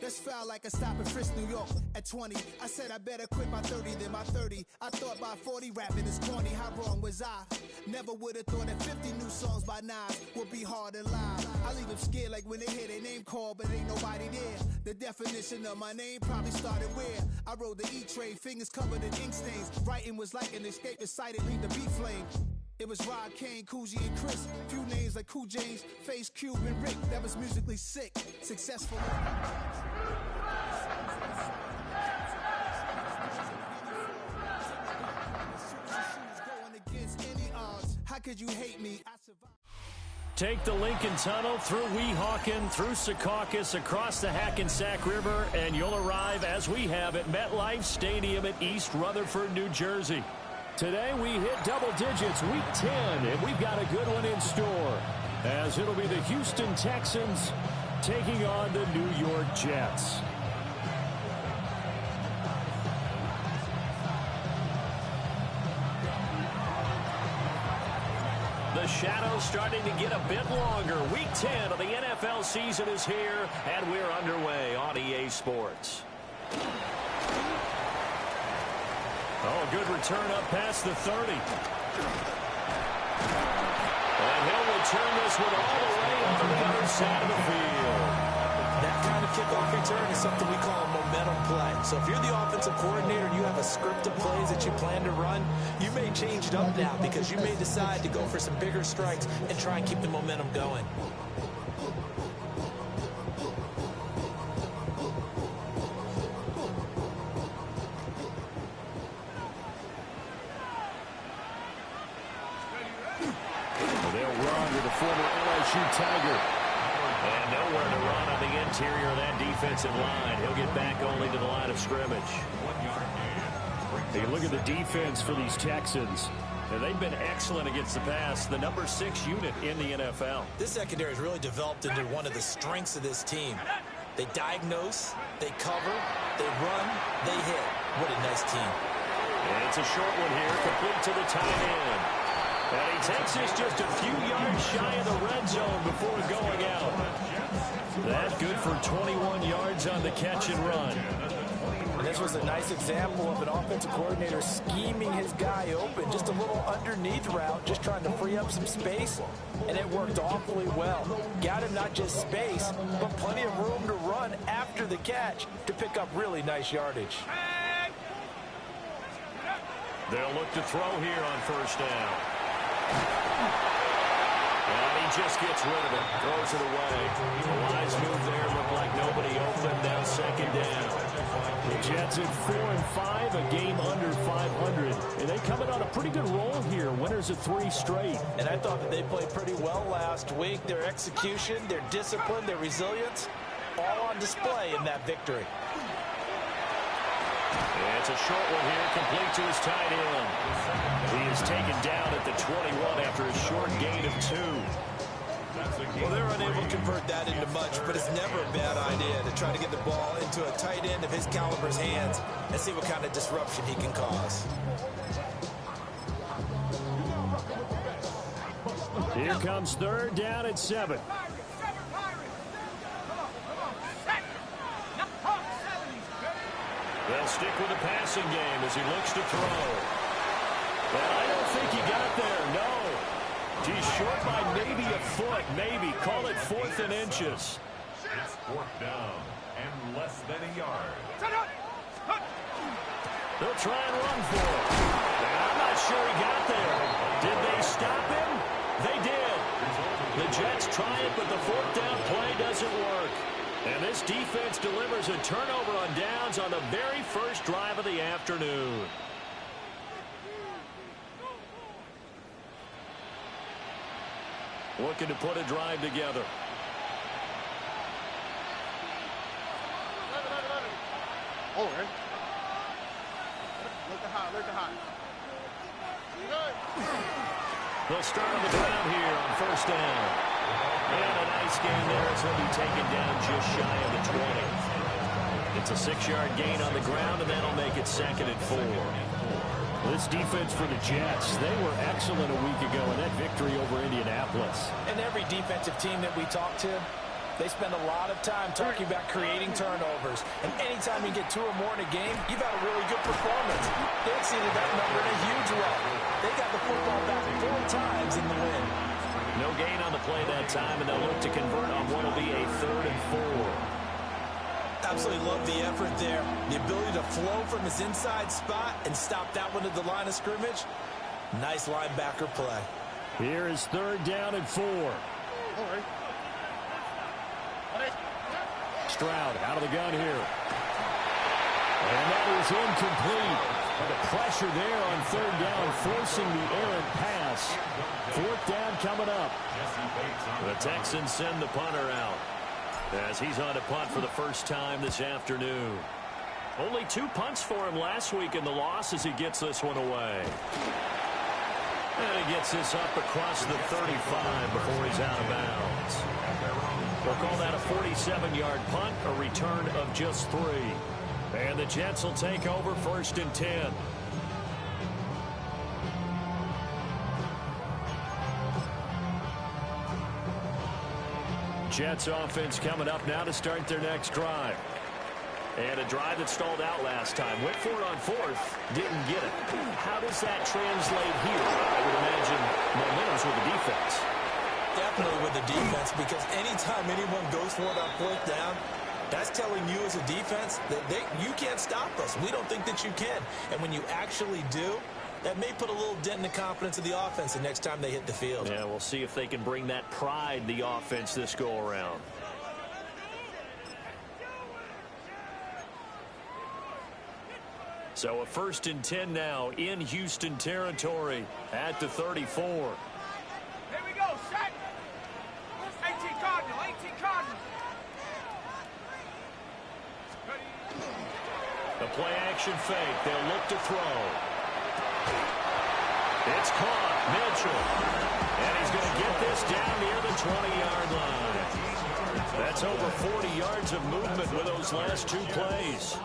That's foul like a stop in Frisk, New York at 20. I said I better quit by 30 than my 30. I thought by 40 rapping is corny. How wrong was I? Never would have thought that 50 new songs by Nas would be hard to live. I leave them scared like when they hear their name called, but ain't nobody there. The definition of my name probably started where I rode the E-Train, fingers covered in ink stains. Writing was like an escape excited, leave the beat flame. It was Rod, Kane, Coogee, and Chris. Few names like Cool James, Face, Cube, and Rick. That was musically sick, successful. Going against any odds. How could you hate me? I survived. Take the Lincoln Tunnel through Weehawken, through Secaucus, across the Hackensack River, and you'll arrive, as we have, at MetLife Stadium at East Rutherford, New Jersey. Today we hit double digits, week 10, and we've got a good one in store, as it'll be the Houston Texans taking on the New York Jets. The shadow's starting to get a bit longer. Week 10 of the NFL season is here, and we're underway on EA Sports. Oh, good return up past the 30. And he'll return this one all the way on the other side of the field. That kind of kickoff return is something we call a momentum play. So if you're the offensive coordinator and you have a script of plays that you plan to run, you may change it up now because you may decide to go for some bigger strikes and try and keep the momentum going. Tiger. And nowhere to run on the interior of that defensive line. He'll get back only to the line of scrimmage. You look at the defense for these Texans. And they've been excellent against the pass, the number 6 unit in the NFL. This secondary has really developed into one of the strengths of this team. They diagnose, they cover, they run, they hit. What a nice team. And it's a short one here, complete to the tight end. And he takes this just a few yards shy of the red zone before going out. That's good for 21 yards on the catch and run. And this was a nice example of an offensive coordinator scheming his guy open. Just a little underneath route, just trying to free up some space. And it worked awfully well. Got him not just space, but plenty of room to run after the catch to pick up really nice yardage. They'll look to throw here on first down. And he just gets rid of it. Throws it away. A wise move there. Looked like nobody open. Now second down. The Jets at 4-5, a game under 500. And they coming on a pretty good roll here. Winners of 3 straight. And I thought that they played pretty well last week. Their execution, their discipline, their resilience, all on display in that victory. It's a short one here, complete to his tight end. He is taken down at the 21 after a short gain of 2. Well, they're unable to convert that into much, but it's never a bad idea to try to get the ball into a tight end of his caliber's hands and see what kind of disruption he can cause. Here comes third down at 7. They'll stick with the passing game as he looks to throw. But I don't think he got there, no. He's short by maybe a foot, maybe. Call it 4th and inches. It's 4th down and less than a yard. They'll try and run for it. And I'm not sure he got there. Did they stop him? They did. The Jets try it, but the 4th down play doesn't work. And this defense delivers a turnover on downs on the very first drive of the afternoon. Looking to put a drive together. Over. Look at high. They'll start on the ground here on first down. And a nice gain there as he'll be taken down just shy of the 20. It's a 6-yard gain on the ground, and that'll make it 2nd and 4. This defense for the Jets, they were excellent a week ago in that victory over Indianapolis. And every defensive team that we talk to, They spend a lot of time talking about creating turnovers. And anytime you get 2 or more in a game, you've had a really good performance. They exceeded that number in a huge way. They got the football back 4 times in the win. No gain on the play that time, and they'll look to convert on what will be a 3rd and 4. Absolutely love the effort there. The ability to flow from his inside spot and stop that one at the line of scrimmage. Nice linebacker play. Here is 3rd down and 4. Stroud out of the gun here. And that is incomplete. And the pressure there on 3rd down, forcing the errant pass. 4th down coming up. The Texans send the punter out as he's on a punt for the first time this afternoon. Only 2 punts for him last week in the loss as he gets this one away. And he gets this up across the 35 before he's out of bounds. We'll call that a 47-yard punt, a return of just 3. And the Jets will take over 1st and 10. Jets offense coming up now to start their next drive. And a drive that stalled out last time. Went for it on 4th, didn't get it. How does that translate here? I would imagine momentum's with the defense. Definitely with the defense, because anytime anyone goes for it on 4th down, that's telling you as a defense that you can't stop us. We don't think that you can. And when you actually do, that may put a little dent in the confidence of the offense the next time they hit the field. Yeah, we'll see if they can bring that pride in the offense this go-around. So a 1st and 10 now in Houston territory at the 34. Here we go, set. 18 Cardinal, 18 Cardinal. The play action fake. They'll look to throw. It's caught. Mitchell. And he's going to get this down near the 20-yard line. That's over 40 yards of movement with those last 2 plays.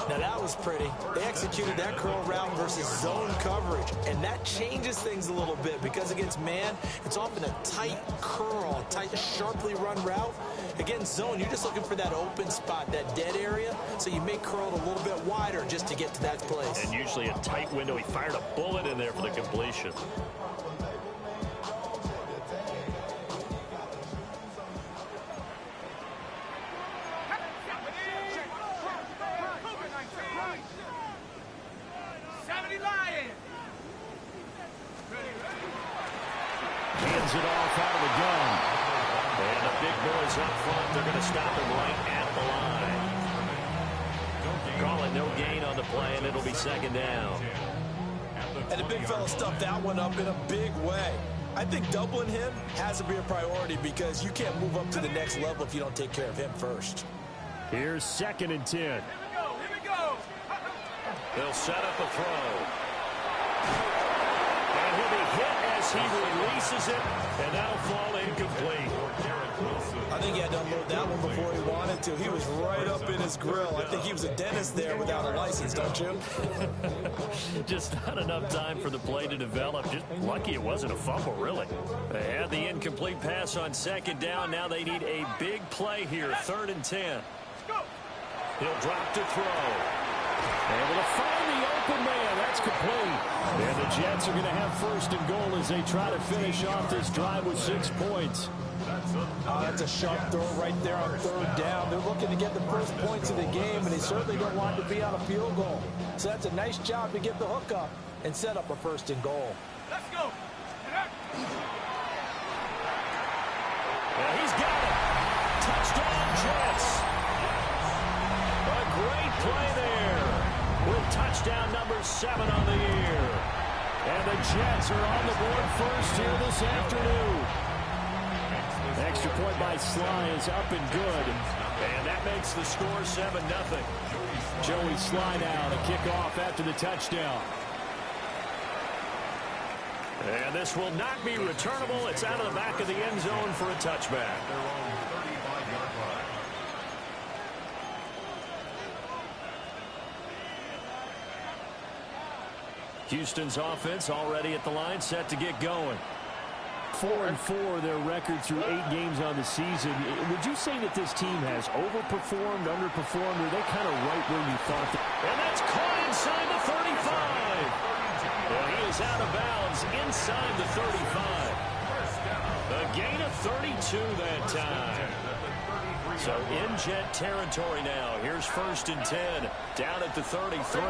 Now that was pretty. They executed that curl route versus zone coverage, and that changes things a little bit because against man, it's often a tight curl, tight, sharply run route. Against zone, you're just looking for that open spot, that dead area, so you may curl it a little bit wider just to get to that place. And usually a tight window. He fired a bullet in there for the completion. Hands it off out of the gun. And the big boys up front, they're going to stop him right at the line. Call it no gain on the play, and it'll be 2nd down. And the big fella stuffed that one up in a big way. I think doubling him has to be a priority because you can't move up to the next level if you don't take care of him first. Here's 2nd and 10. Here we go. They'll set up a throw. And he'll be hit as he releases it, and that'll fall incomplete. I think he had to unload that one before he wanted to. He was right up in his grill. I think he was a dentist there without a license, don't you? Just not enough time for the play to develop. Just lucky it wasn't a fumble, really. They had the incomplete pass on 2nd down. Now they need a big play here, 3rd and 10. He'll drop to throw. Able to find the open man. That's complete. And the Jets are going to have 1st and goal as they try to finish off this drive with 6 points. That's a sharp throw right there on 3rd down. They're looking to get the first points of the game, and they certainly don't want to be on a field goal. So that's a nice job to get the hook up and set up a 1st and goal. Let's go. Well, he's got it. Touchdown, Jets. A great play there with touchdown number 7 on the year. And the Jets are on the board first here this afternoon. Extra point by Sly is up and good. And that makes the score 7-0. Joey Sly now to kick off after the touchdown. And this will not be returnable. It's out of the back of the end zone for a touchback. Houston's offense already at the line, set to get going. 4-4, their record through 8 games on the season. Would you say that this team has overperformed, underperformed, or are they kind of right where you thought? And that's caught inside the 35. Well, he is out of bounds inside the 35. A gain of 32 that time. So in Jet territory now. Here's 1st and 10. Down at the 33.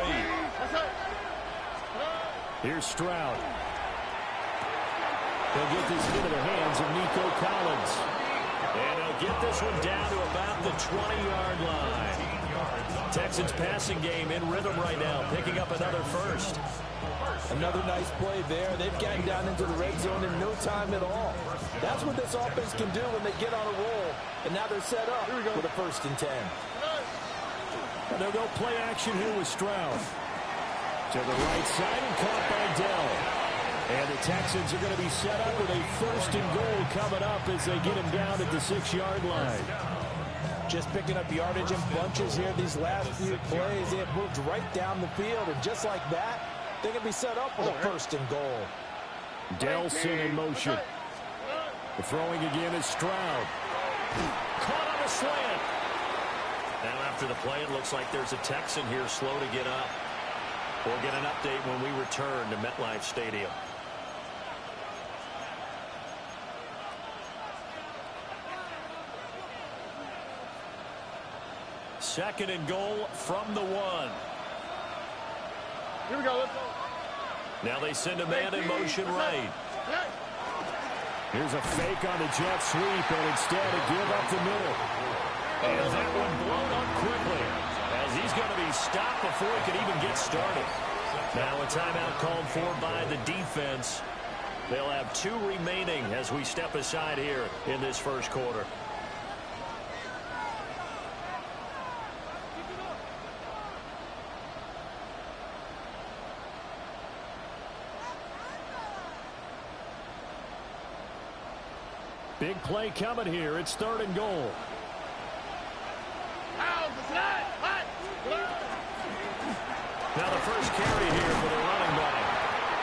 Here's Stroud. He'll get this into the hands of Nico Collins. And he'll get this one down to about the 20-yard line. Texans passing game in rhythm right now, picking up another first. Another nice play there. They've gotten down into the red zone in no time at all. That's what this offense can do when they get on a roll. And now they're set up with a 1st and 10. And they'll go play action here with Stroud. To the right side and caught by Dell. And the Texans are going to be set up with a 1st and goal coming up as they get him down at the 6-yard line. Just picking up yardage in bunches here these last few plays. They have moved right down the field. And just like that, they can be set up with a 1st and goal. Delson in motion. The throwing again is Stroud. Caught on a slant. Now after the play, it looks like there's a Texan here slow to get up. We'll get an update when we return to MetLife Stadium. Second and goal from the 1. Here we go. Let's go. Now they send a man in motion right. Here's a fake on the jet sweep, and instead a give up the middle. And that one blown up quickly, as he's going to be stopped before he can even get started. Now a timeout called for by the defense. They'll have 2 remaining as we step aside here in this first quarter. Big play coming here. It's 3rd and goal. Now the first carry here for the running back.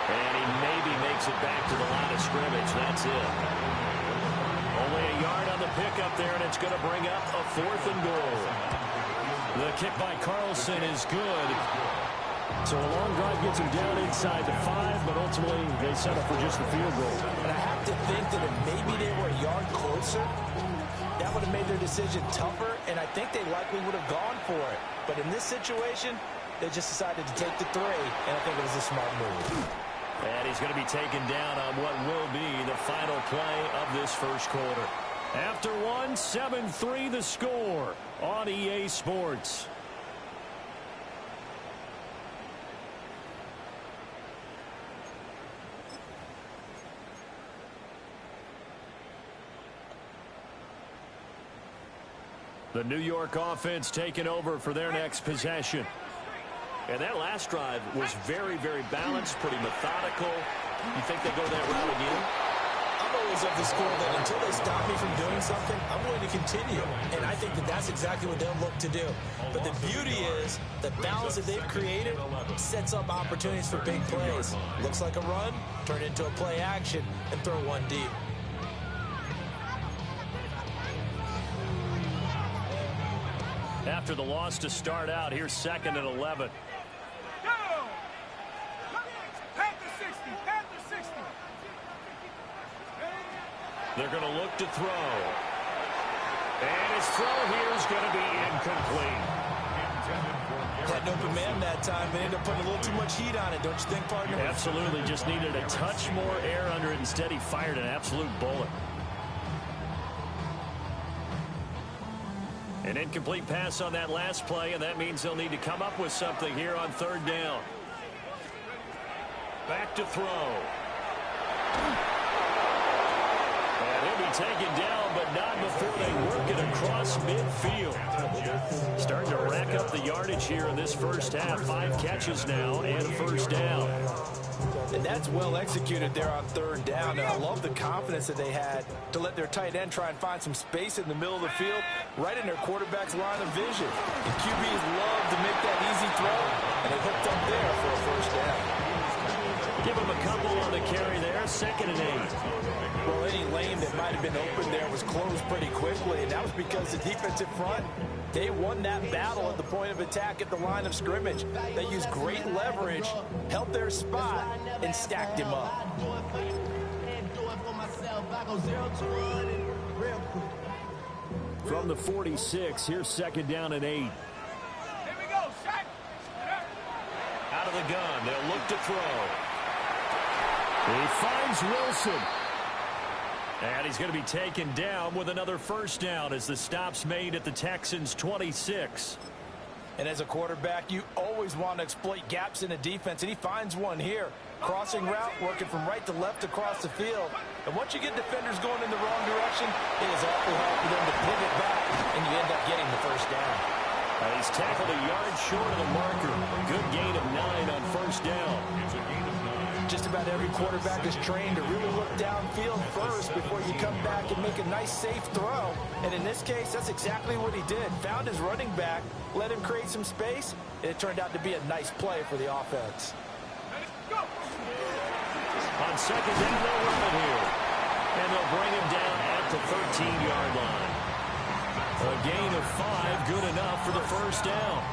And he maybe makes it back to the line of scrimmage. That's it. Only a yard on the pickup there, and it's going to bring up a 4th and goal. The kick by Carlson is good. So a long drive gets him down inside the 5, but ultimately they settle for just the field goal. And I have to think that if maybe they were a yard closer, that would have made their decision tougher, and I think they likely would have gone for it. But in this situation, they just decided to take the 3, and I think it was a smart move. And he's going to be taken down on what will be the final play of this first quarter. After 1, 7-3 the score on EA Sports. The New York offense taking over for their next possession. And that last drive was very, very balanced, pretty methodical. You think they go that route again? I'm always of the school that until they stop me from doing something, I'm going to continue. And I think that that's exactly what they'll look to do. But the beauty is the balance that they've created sets up opportunities for big plays. Looks like a run, turn it into a play action, and throw one deep. After the loss to start out, here's 2nd and 11. They're going to look to throw. And his throw here is going to be incomplete. Had an open man that time, but ended up putting a little too much heat on it, don't you think, partner? Absolutely. Just needed a touch more air under it. Instead, he fired an absolute bullet. An incomplete pass on that last play, and that means they'll need to come up with something here on 3rd down. Back to throw. And he'll be taken down, but not before they work it across midfield. Starting to rack up the yardage here in this first half. 5 catches now and a 1st down. And that's well executed there on 3rd down. And I love the confidence that they had to let their tight end try and find some space in the middle of the field, right in their quarterback's line of vision. And QBs love to make that easy throw, and they hooked up there for a 1st down. Give him a couple on the carry there, 2nd and 8. Well, any lane that might have been open there was closed pretty quickly, and that was because the defensive front, they won that battle at the point of attack at the line of scrimmage. They used great leverage, held their spot, and stacked him up. From the 46, here's 2nd down and 8. Here we go, Shaq. Out of the gun, they'll look to throw. He finds Wilson. And he's going to be taken down with another 1st down as the stop's made at the Texans' 26. And as a quarterback, you always want to exploit gaps in a defense, and he finds one here. Crossing route, working from right to left across the field. And once you get defenders going in the wrong direction, it is awfully hard for them to pivot back, and you end up getting the 1st down. He's tackled a yard short of the marker. Good gain of 9 on 1st down. Just about every quarterback is trained to really look downfield first before you come back and make a nice, safe throw. And in this case, that's exactly what he did. Found his running back, let him create some space, and it turned out to be a nice play for the offense. On 2nd down, they'll run it here. And they'll bring him down at the 13-yard line. A gain of 5, good enough for the 1st down.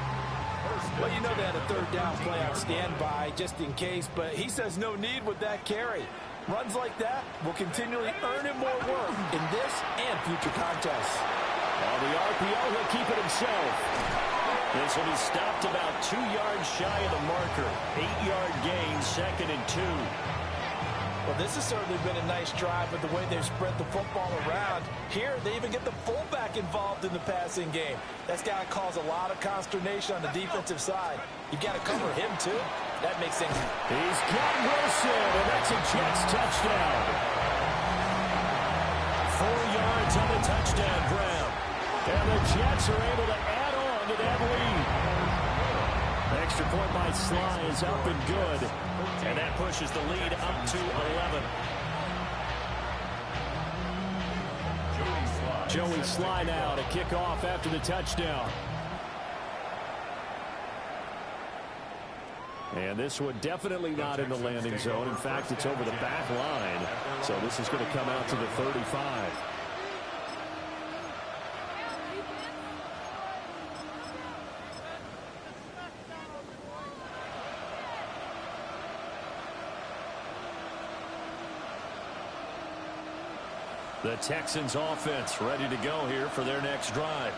Well, you know they had a 3rd down play on standby just in case, but he says no need with that carry. Runs like that will continually earn him more work in this and future contests. On the RPO, he'll keep it himself. This will be stopped about 2 yards shy of the marker. 8-yard gain, 2nd and 2. Well, this has certainly been a nice drive with the way they've spread the football around. Here, they even get the fullback involved in the passing game. That's got to cause a lot of consternation on the defensive side. You've got to cover him, too. That makes things... He's got Wilson, and that's a Jets touchdown. 4 yards on the touchdown grab. And the Jets are able to add on to that lead. Extra point by Sly is up and good. And that pushes the lead up to 11. Joey Sly now to kick off after the touchdown. And this one definitely not in the landing zone. In fact, it's over the back line. So this is going to come out to the 35. The Texans offense ready to go here for their next drive.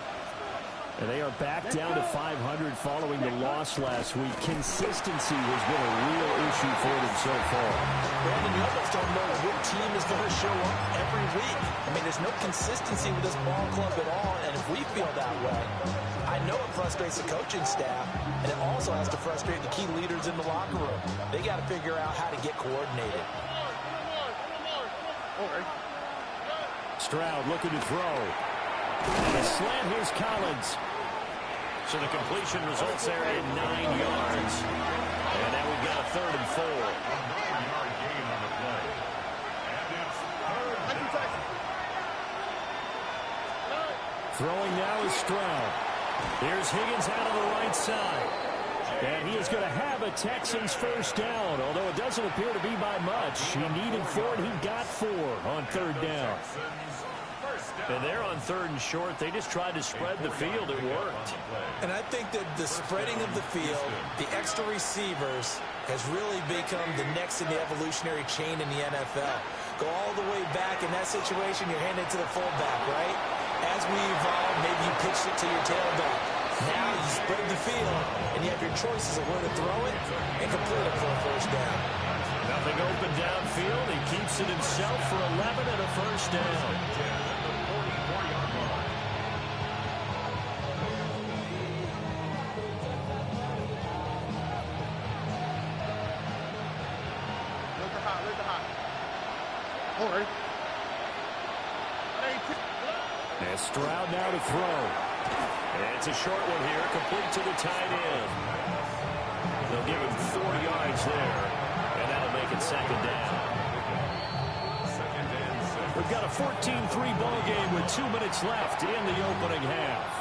And they are back down to 500 following the loss last week. Consistency has been a real issue for them so far. Brandon, you almost don't know what team is going to show up every week. I mean, there's no consistency with this ball club at all, and if we feel that way, I know it frustrates the coaching staff, and it also has to frustrate the key leaders in the locker room. They got to figure out how to get coordinated. Stroud looking to throw. And a slant, here's Collins. So the completion results there in 9 yards. And now we've got a 3rd and 4. Throwing now is Stroud. Here's Higgins out of the right side. And he is going to have a Texans 1st down, although it doesn't appear to be by much. He needed 4, and he got 4 on 3rd down. And they're on 3rd and short. They just tried to spread the field. It worked. And I think that the spreading of the field, the extra receivers, has really become the next in the evolutionary chain in the NFL. Go all the way back in that situation, you're handed to the fullback, right? As we evolve, maybe you pitched it to your tailback. Now you spread the field, and you have your choices of where to throw it and complete it for a 1st down. Nothing open downfield. He keeps it himself for 11 and a 1st down. And Stroud now to throw. And it's a short one here, complete to the tight end. They'll give him 4 yards there, and that'll make it 2nd down. We've got a 14-3 ball game with 2 minutes left in the opening half.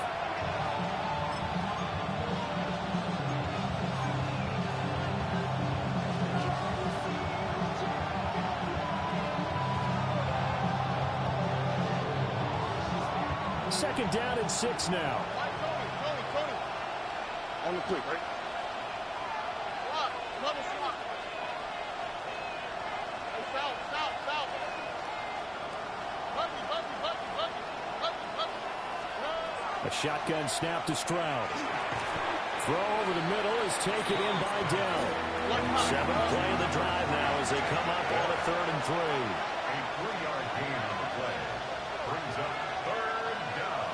Second down and 6 now. Tony. On the quick, right? Level slot. Hey, south. A shotgun snap to Stroud. Throw over the middle is taken in by Dell. 7th play of the drive now as they come up on a 3rd and 3. A 3-yard gain on the play. Brings up 3rd down.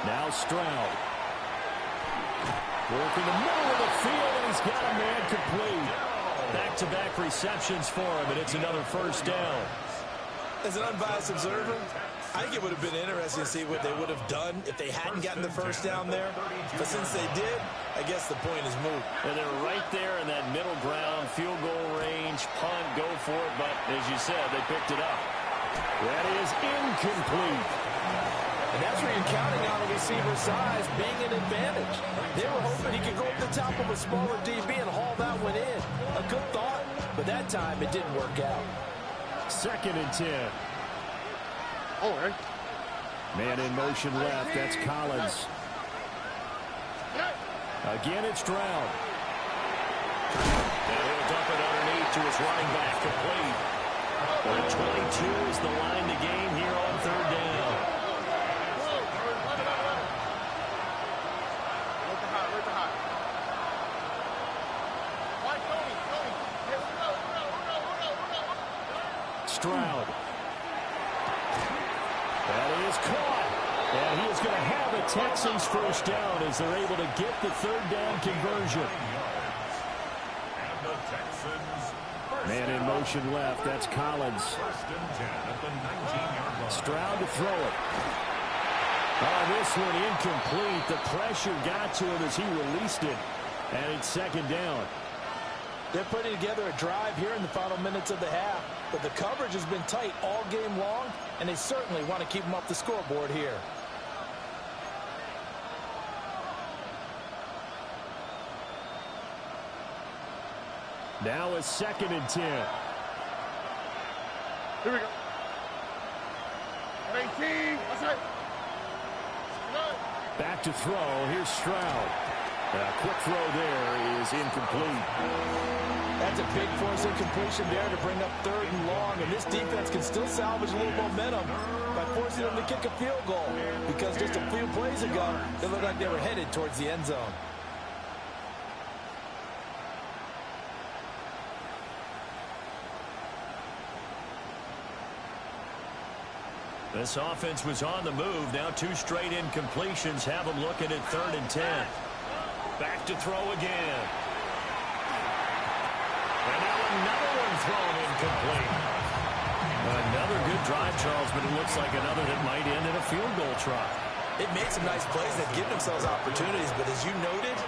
Now Stroud. Working the middle of the field, and he's got a man complete. Back-to-back receptions for him, and it's another 1st down. As an unbiased observer, I think it would have been interesting to see what they would have done if they hadn't gotten the 1st down there. But since they did, I guess the point is moot. And they're right there in that middle ground, field goal range, punt, go for it. But as you said, they picked it up. That is incomplete. And that's where you're counting on a receiver's size being an advantage. They were hoping he could go up the top of a smaller DB and haul that one in. A good thought, but that time it didn't work out. 2nd and 10. All right. Man in motion left. That's Collins. Again, it's Stroud. And he'll dump it underneath to his running back, complete. 22 is the line to gain here on 3rd down. Stroud. That is caught. And he is going to have a Texans 1st down as they're able to get the 3rd down conversion. And the Texans. Man in motion left. That's Collins. 1st and 10 at the 19-yard line. Stroud to throw it. Oh, this one incomplete. The pressure got to him as he released it. And it's 2nd down. They're putting together a drive here in the final minutes of the half. But the coverage has been tight all game long, and they certainly want to keep them off the scoreboard here. Now it's 2nd and 10. Here we go. 18. That's it. Back to throw. Here's Stroud. A quick throw there is incomplete. That's a big force incompletion there to bring up 3rd and long, and this defense can still salvage a little momentum by forcing them to kick a field goal, because just a few plays ago, it looked like they were headed towards the end zone. This offense was on the move. Now 2 straight incompletions have them looking at 3rd and 10. Back to throw again. And now another one thrown incomplete. Another good drive, Charles, but it looks like another that might end in a field goal try. They've made some nice plays. They've given themselves opportunities, but as you noted,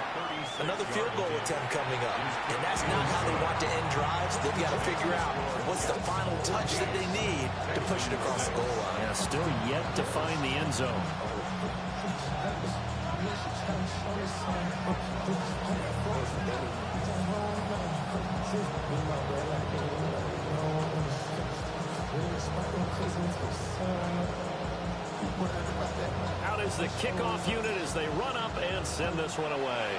another field goal attempt coming up. And that's not how they want to end drives. They've got to figure out what's the final touch that they need to push it across the goal line. Yeah, still yet to find the end zone. Out is the kickoff unit as they run up and send this one away.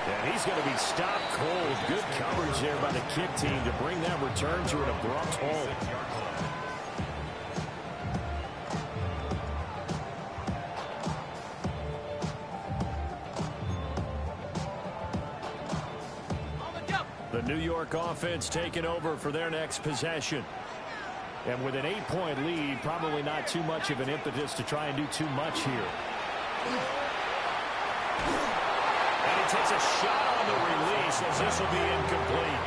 And he's going to be stopped cold. Good coverage there by the kick team to bring that return to an abrupt halt. The New York offense taking over for their next possession. And with an 8-point lead, probably not too much of an impetus to try and do too much here. And he takes a shot on the release as this will be incomplete.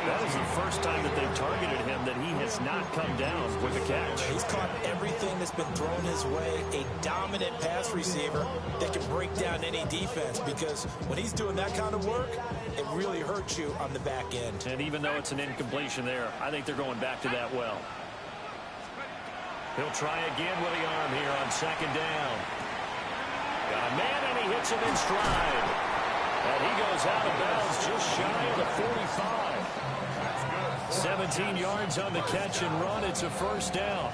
That is the first time that they've targeted him that he has not come down with a catch. He's caught everything that's been thrown his way. A dominant pass receiver that can break down any defense, because when he's doing that kind of work, it really hurts you on the back end. And even though it's an incompletion there, I think they're going back to that well. He'll try again with the arm here on 2nd down. Got a man, and he hits him in stride. And he goes out of bounds just shy of the 45. 17 yards on the catch and run. It's a first down.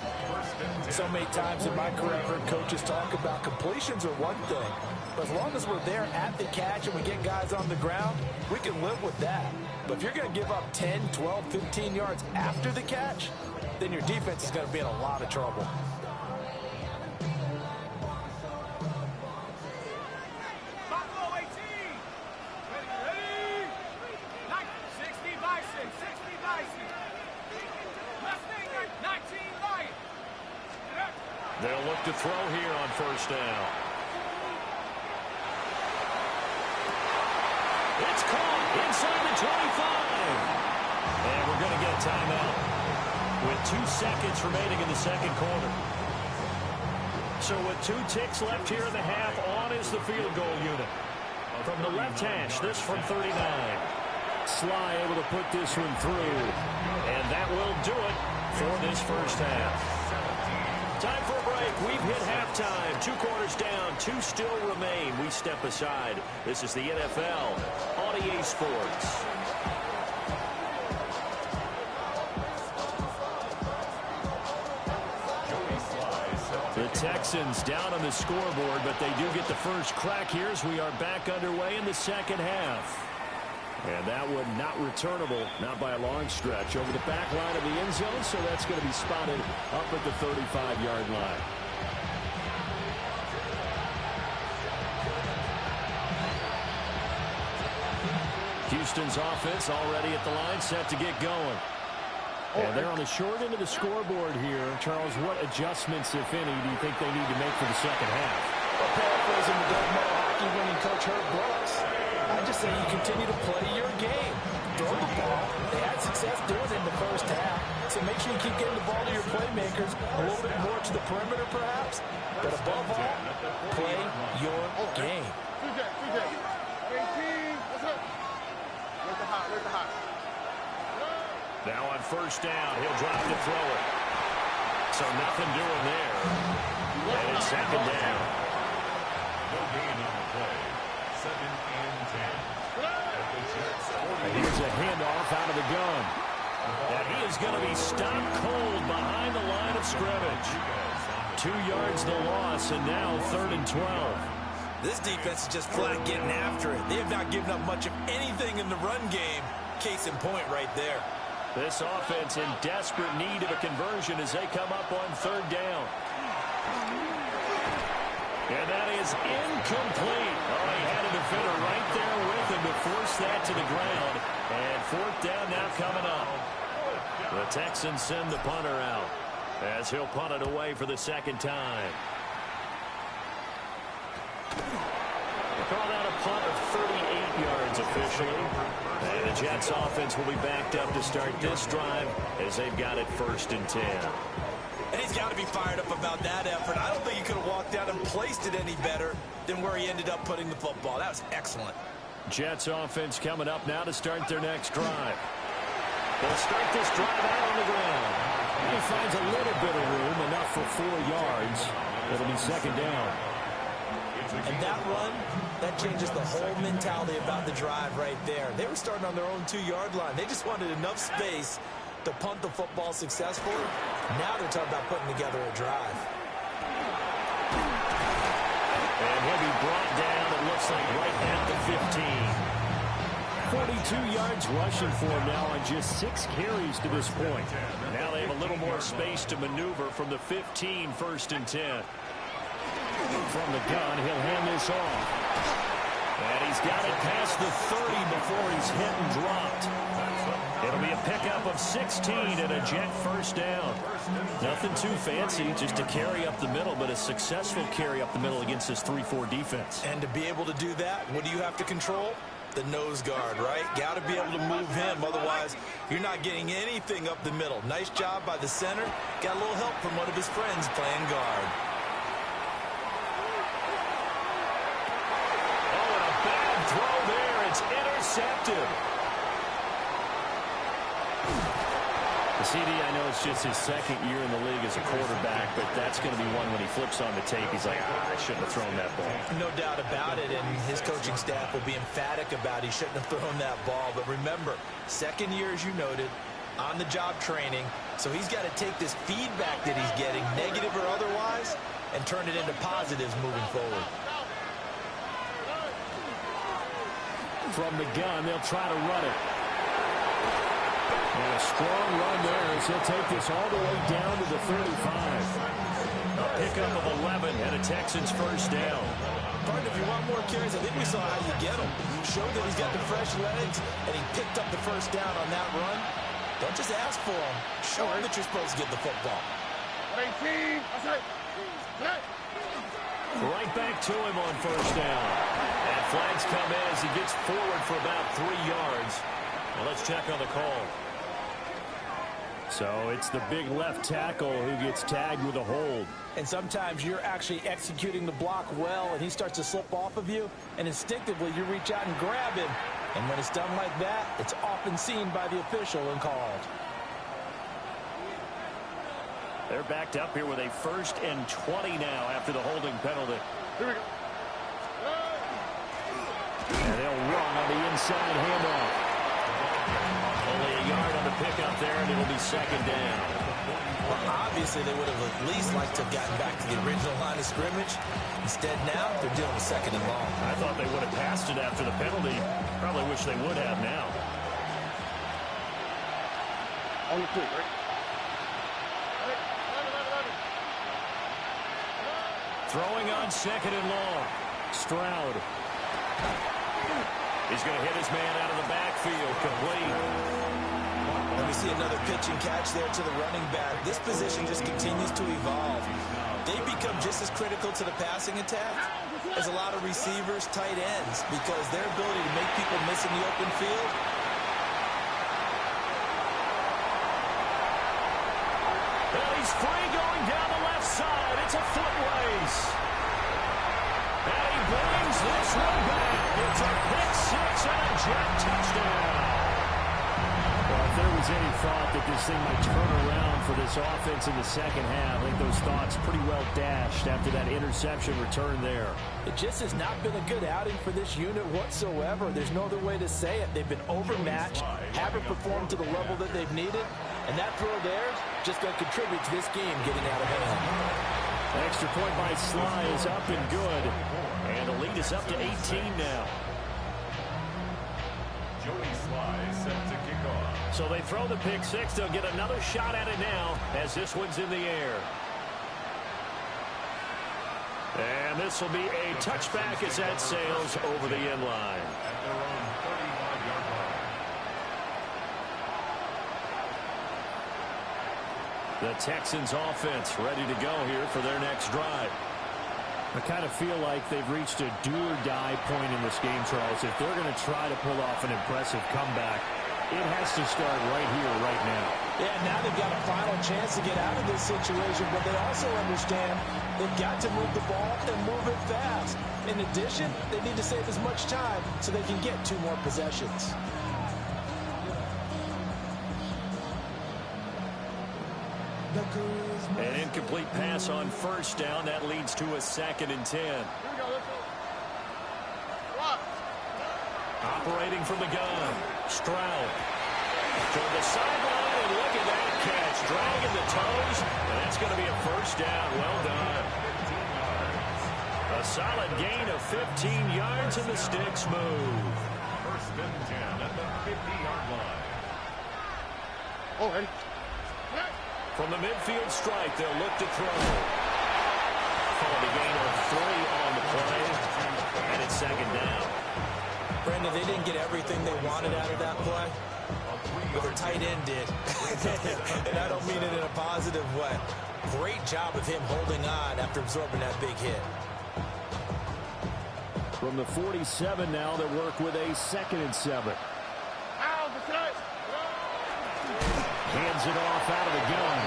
So many times in my career, I've heard coaches talk about completions are one thing. But as long as we're there at the catch and we get guys on the ground, we can live with that. But if you're going to give up 10, 12, 15 yards after the catch, then your defense is going to be in a lot of trouble. Buffalo 18. Ready? 60 Bison. 60 Bison. Mustang 19 Lion. They'll look to throw here on first down. It's caught inside the 25. And we're going to get a timeout with 2 seconds remaining in the second quarter. So with 2 ticks left here in the half, on is the field goal unit. From the left hash, this from 39. Sly able to put this one through. And that will do it for this first half. Time for a break. We've hit halftime. 2 quarters down. 2 still remain. We step aside. This is the NFL on EA Sports. The Texans down on the scoreboard, but they do get the first crack here as we are back underway in the second half. And that one not returnable, not by a long stretch, over the back line of the end zone, so that's going to be spotted up at the 35-yard line. Houston's offense already at the line, set to get going. And they're on the short end of the scoreboard here. Charles, what adjustments, if any, do you think they need to make for the second half? Well, paraphrasing the Doug Moore hockey winning coach Herb Brooks, I just say you continue to play your game. Throw the ball. They had success doing it in the first half. So make sure you keep getting the ball to your playmakers a little bit more to the perimeter, perhaps. But above all, play your game. Now on first down, he'll drop to throw it. So nothing doing there. And it's second down. No gain on the play. 2nd and 10. And here's a handoff out of the gun. And he is going to be stopped cold behind the line of scrimmage. 2 yards the loss, and now 3rd and 12. This defense is just flat getting after it. They have not given up much of anything in the run game. Case in point right there. This offense in desperate need of a conversion as they come up on 3rd down. And that is incomplete. Oh, he had a defender right there with him to force that to the ground. And 4th down now coming up. The Texans send the punter out as he'll punt it away for the 2nd time. They call that a punt of 38 yards officially. And the Jets offense will be backed up to start this drive as they've got it 1st and 10. And he's got to be fired up about that effort. I don't think he could have walked out and placed it any better than where he ended up putting the football. That was excellent. Jets offense coming up now to start their next drive. They'll start this drive out on the ground. And he finds a little bit of room, enough for 4 yards. It'll be 2nd down. And that run, that changes the whole mentality about the drive right there. They were starting on their own 2-yard line. They just wanted enough space to punt the football successfully. Now they're talking about putting together a drive. And he'll be brought down, it looks like, right at the 15. 42 yards rushing for him now on just 6 carries to this point. Now they have a little more space to maneuver from the 15, 1st and 10. From the gun, he'll hand this off. And he's got it past the 30 before he's hit and dropped. It'll be a pickup of 16 and a Jet 1st down. Nothing too fancy, just a carry up the middle, but a successful carry up the middle against this 3-4 defense. And to be able to do that, what do you have to control? The nose guard, right? Got to be able to move him, otherwise you're not getting anything up the middle. Nice job by the center. Got a little help from one of his friends playing guard. Throw there, it's intercepted. CD, I know it's just his second year in the league as a quarterback, but that's going to be one when he flips on the tape, he's like, I shouldn't have thrown that ball. No doubt about it, and his coaching staff will be emphatic about he shouldn't have thrown that ball. But remember, second year, as you noted, on-the-job training, so he's got to take this feedback that he's getting, negative or otherwise, and turn it into positives moving forward. From the gun, they'll try to run it. And a strong run there as he'll take this all the way down to the 35. A pickup of 11 and a Texans first down. Partner, if you want more carries, I think we saw how you get him. Show that he's got the fresh legs, and he picked up the first down on that run. Don't just ask for him. Show him that you're supposed to get the football. 18. Right back to him on first down. And flags come in as he gets forward for about 3 yards. Well, let's check on the call. So it's the big left tackle who gets tagged with a hold. And sometimes you're actually executing the block well, and he starts to slip off of you, and instinctively you reach out and grab him. And when it's done like that, it's often seen by the official and called. They're backed up here with a 1st and 20 now after the holding penalty. Here we go. And they'll run on the inside handoff. Only a yard on the pickup there, and it'll be second down. Well, obviously, they would have at least liked to have gotten back to the original line of scrimmage. Instead, now, they're dealing with 2nd and long. I thought they would have passed it after the penalty. Probably wish they would have now. On the 2, right? Throwing on 2nd and long. Stroud. He's going to hit his man out of the backfield. Complete. And we see another pitch and catch there to the running back. This position just continues to evolve. They become just as critical to the passing attack as a lot of receivers, tight ends, because their ability to make people miss in the open field. Well, he's free going down the left side. It's a foot race. And he brings this one back. It's a pick six and a jet touchdown. Well, if there was any thought that this thing might turn around for this offense in the second half, I think those thoughts pretty well dashed after that interception return there. It just has not been a good outing for this unit whatsoever. There's no other way to say it. They've been overmatched, haven't performed to the level that they've needed, and that throw there just going to contribute to this game getting out of hand. An extra point by Sly is up and good, and the lead is up to 18 now. Joey Sly set to kick off. So they throw the pick six. They'll get another shot at it now as this one's in the air. And this will be a touchback as that sails over the end line. At their own 35-yard line. The Texans offense ready to go here for their next drive. I kind of feel like they've reached a do-or-die point in this game, Charles. If they're going to try to pull off an impressive comeback, it has to start right here, right now. Yeah, now they've got a final chance to get out of this situation, but they also understand they've got to move the ball and move it fast. In addition, they need to save as much time so they can get 2 more possessions. An incomplete pass on first down. That leads to a 2nd and 10. Here we go. Let's go. Rock. Operating from the gun. Stroud. Toward the sideline, and look at that catch. Dragging the toes, and that's going to be a first down. Well done. A solid gain of 15 yards, and the sticks move. 1st and 10 at the 50-yard line. Oh, ready. From the midfield strike, they'll look to throw. Called a gain of 3 on the play, and it's 2nd down. Brandon, they didn't get everything they wanted out of that play, but their tight end did. And I don't mean it in a positive way. Great job of him holding on after absorbing that big hit. From the 47 now, they work with a 2nd and 7. Hands it off out of the gun.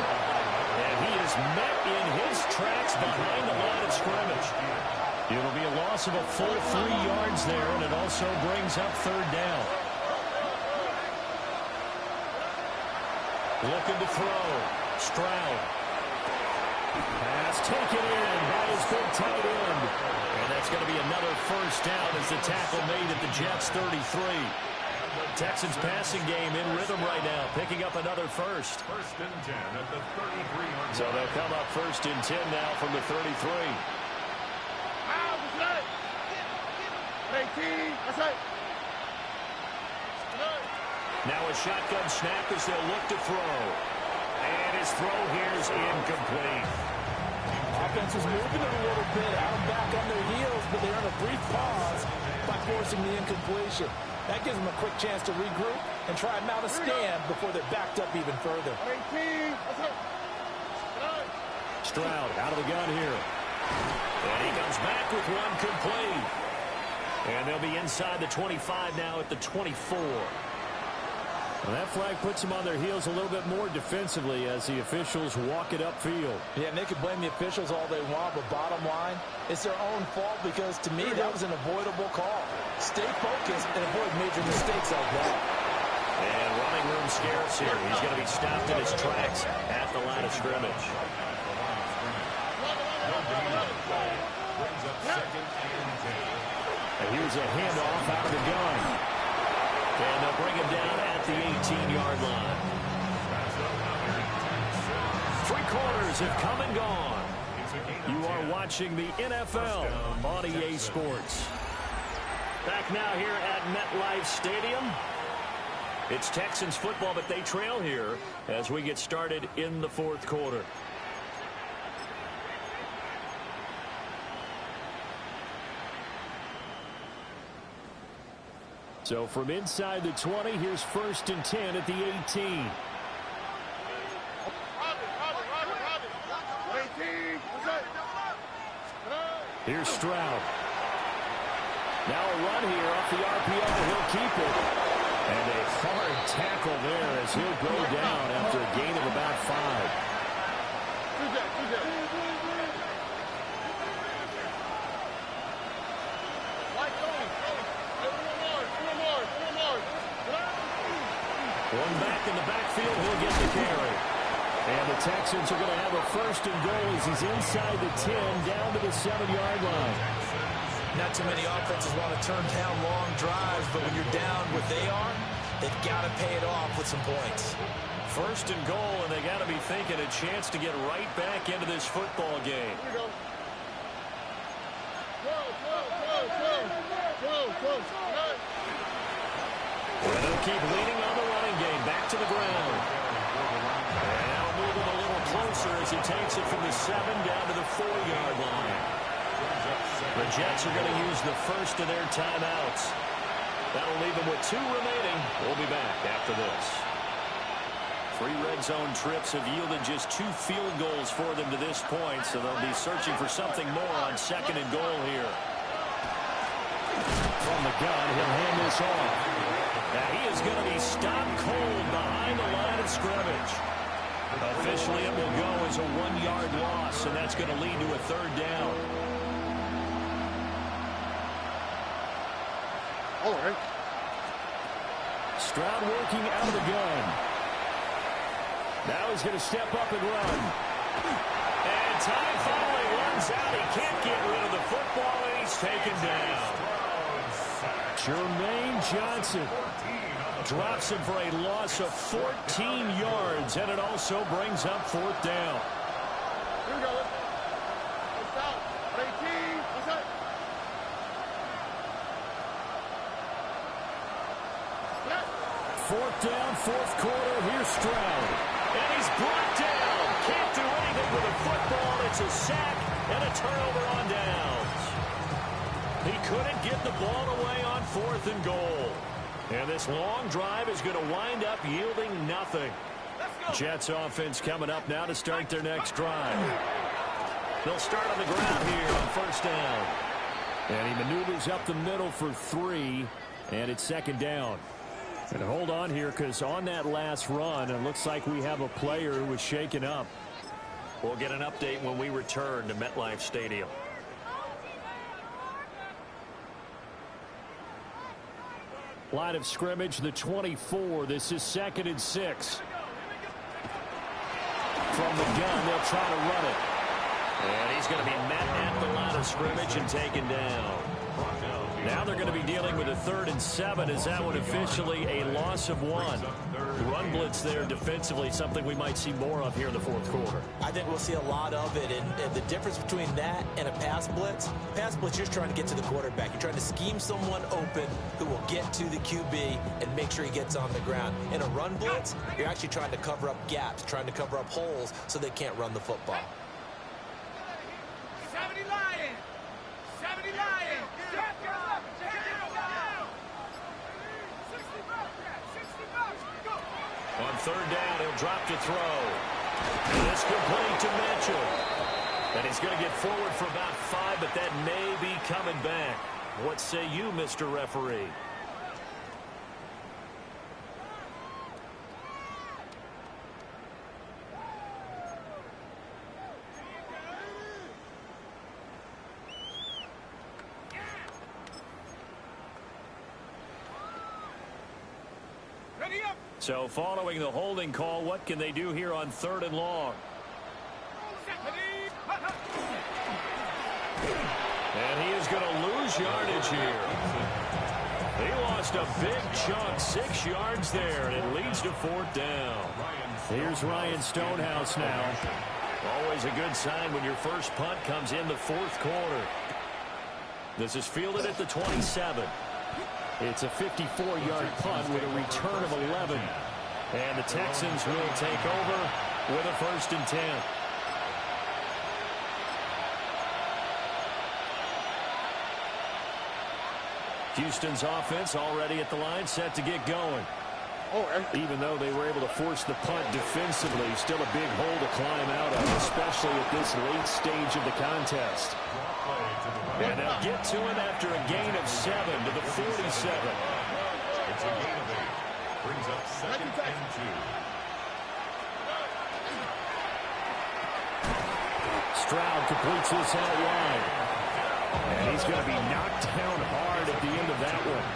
And he is met in his tracks behind the line of scrimmage. It'll be a loss of a full 3 yards there, and it also brings up 3rd down. Looking to throw. Stroud. Pass taken in by his big tight end. And that's going to be another first down as the tackle made at the Jets' 33. Texans passing game in rhythm right now, picking up another first. First and 10 at the 33. So they'll come up first and 10 now from the 33. Now a shotgun snap as they'll look to throw. And his throw here is incomplete. Offense is moving it a little bit, out and back on their heels, but they're in a brief pause by forcing the incompletion. That gives them a quick chance to regroup and try and mount a stand before they're backed up even further. Stroud out of the gun here. And he comes back with one complete. And they'll be inside the 25 now at the 24. Well, that flag puts them on their heels a little bit more defensively as the officials walk it upfield. Yeah, and they can blame the officials all they want, but bottom line, it's their own fault because, to me, that was an avoidable call. Stay focused and avoid major mistakes like that. And running room scarce here. He's going to be stopped in his tracks at the line of scrimmage. And here's a handoff out of the gun. And they'll bring him down at the 18-yard line. 3 quarters have come and gone. You are watching the NFL on EA Sports. Back now here at MetLife Stadium. It's Texans football, but they trail here as we get started in the 4th quarter. So from inside the 20, here's first and 10 at the 18. Here's Stroud. Now a run here off the RPO. He'll keep it. And a hard tackle there as he'll go down after a gain of about 5. One back in the backfield, he'll get the carry. And the Texans are going to have a first and goal as he's inside the 10, down to the 7-yard line. Not too many offenses want to turn down long drives, but when you're down what they are, they've got to pay it off with some points. First and goal, and they got to be thinking a chance to get right back into this football game. Here we go. And they'll keep leaning on the running game. Back to the ground. And that'll move him a little closer as he takes it from the 7 down to the 4-yard line. The Jets are going to use the first of their timeouts. That'll leave them with 2 remaining. We'll be back after this. 3 red zone trips have yielded just 2 field goals for them to this point, so they'll be searching for something more on 2nd and goal here. From the gun, he'll hand this off. Now he is going to be stopped cold behind the line of scrimmage. Officially, it will go as a 1-yard loss, and that's going to lead to a 3rd down. All right. Stroud working out of the gun. Now he's going to step up and run. And time finally runs out. He can't get rid of the football, and he's taken down. Jermaine Johnson drops him for a loss of 14 yards, and it also brings up 4th down. Here we go. Let's out. 18. What's that? Fourth down, 4th quarter. Here's Stroud. And he's brought down. Can't do anything with a football. It's a sack and a turnover on downs. He couldn't get the ball away on 4th and goal. And this long drive is going to wind up yielding nothing. Jets offense coming up now to start their next drive. They'll start on the ground here on 1st down. And he maneuvers up the middle for 3, and it's 2nd down. And hold on here, because on that last run, it looks like we have a player who was shaken up. We'll get an update when we return to MetLife Stadium. Line of scrimmage, the 24. This is 2nd and 6. From the gun, they'll try to run it. And he's going to be met at the line of scrimmage and taken down. Now they're going to be dealing with a 3rd and 7. Is that one officially a loss of 1? Run blitz there defensively, something we might see more of here in the 4th quarter. I think we'll see a lot of it, and the difference between that and a pass blitz, you're just trying to get to the quarterback. You're trying to scheme someone open who will get to the QB and make sure he gets on the ground. In a run blitz, you're actually trying to cover up gaps, trying to cover up holes so they can't run the football. 70 Lions! 70 Lions! On 3rd down, he'll drop to throw. And this complete to Mitchell. And he's going to get forward for about 5, but that may be coming back. What say you, Mr. Referee? So following the holding call, what can they do here on 3rd and long? And he is going to lose yardage here. He lost a big chunk, 6 yards there, and it leads to 4th down. Here's Ryan Stonehouse now. Always a good sign when your first punt comes in the 4th quarter. This is fielded at the 27. It's a 54-yard punt with a return of 11. And the Texans will take over with a 1st and 10. Houston's offense already at the line, set to get going. Even though they were able to force the punt defensively, still a big hole to climb out of, especially at this late stage of the contest. And they'll get to it after a gain of 7 to the 47. It's a gain of 8. Brings up 2nd and 2. Stroud completes this out wide. And he's going to be knocked down hard at the end of that one.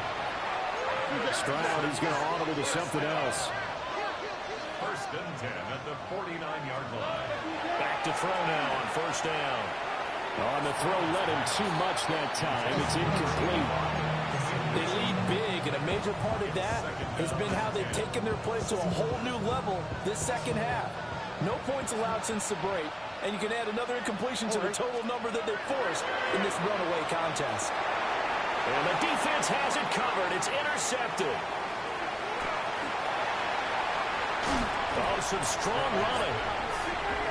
Stroud is going to audible to something else. 1st and 10 at the 49-yard line. Back to throw now on 1st down. On the throw, led him too much that time. It's incomplete. They lead big, and a major part of that has been how they've taken their play to a whole new level this 2nd half. No points allowed since the break, and you can add another incompletion to the total number that they forced in this runaway contest. And the defense has it covered. It's intercepted. Oh, some strong running.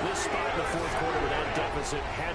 This spot in the 4th quarter with that deficit had